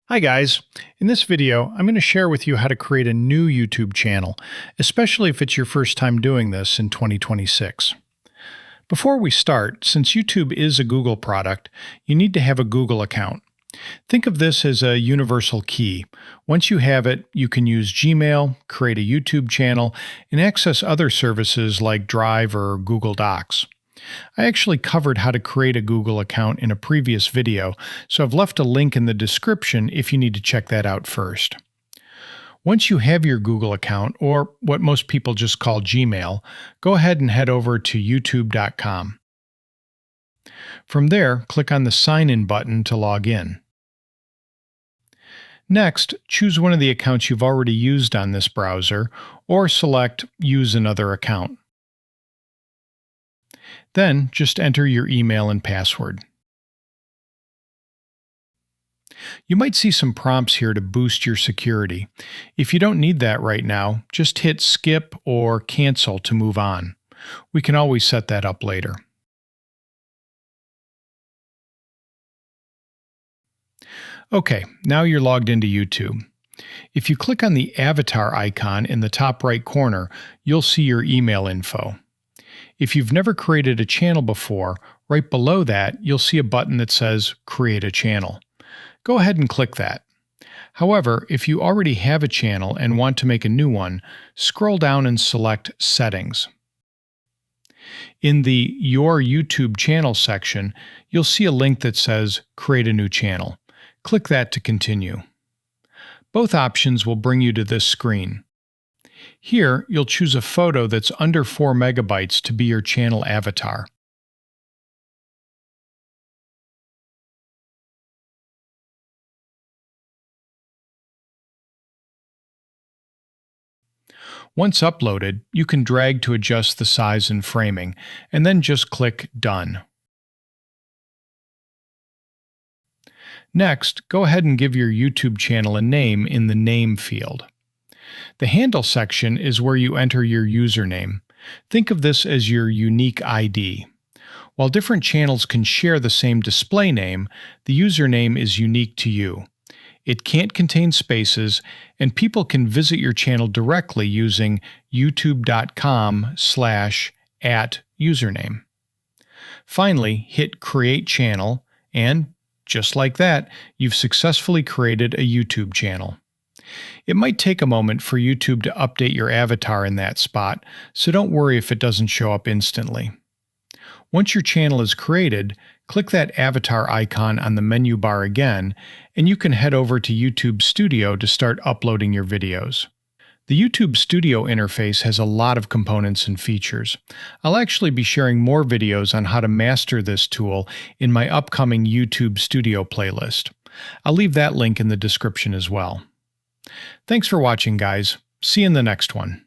Hi guys, in this video I'm going to share with you how to create a new YouTube channel, especially if it's your first time doing this in 2026. Before we start, since YouTube is a Google product, you need to have a Google account. Think of this as a universal key. Once you have it, you can use Gmail, create a YouTube channel, and access other services like Drive or Google Docs. I actually covered how to create a Google account in a previous video, so I've left a link in the description if you need to check that out first. Once you have your Google account, or what most people just call Gmail, go ahead and head over to youtube.com. From there, click on the Sign In button to log in. Next, choose one of the accounts you've already used on this browser, or select Use Another Account. Then, just enter your email and password. You might see some prompts here to boost your security. If you don't need that right now, just hit Skip or Cancel to move on. We can always set that up later. Okay, now you're logged into YouTube. If you click on the avatar icon in the top right corner, you'll see your email info. If you've never created a channel before, right below that, you'll see a button that says Create a Channel. Go ahead and click that. However, if you already have a channel and want to make a new one, scroll down and select Settings. In the Your YouTube Channel section, you'll see a link that says Create a New Channel. Click that to continue. Both options will bring you to this screen. Here, you'll choose a photo that's under 4 megabytes to be your channel avatar. Once uploaded, you can drag to adjust the size and framing, and then just click Done. Next, go ahead and give your YouTube channel a name in the Name field. The Handle section is where you enter your username. Think of this as your unique ID. While different channels can share the same display name, the username is unique to you. It can't contain spaces, and people can visit your channel directly using youtube.com/@username. Finally, hit Create Channel, and just like that, you've successfully created a YouTube channel. It might take a moment for YouTube to update your avatar in that spot, so don't worry if it doesn't show up instantly. Once your channel is created, click that avatar icon on the menu bar again, and you can head over to YouTube Studio to start uploading your videos. The YouTube Studio interface has a lot of components and features. I'll actually be sharing more videos on how to master this tool in my upcoming YouTube Studio playlist. I'll leave that link in the description as well. Thanks for watching, guys. See you in the next one.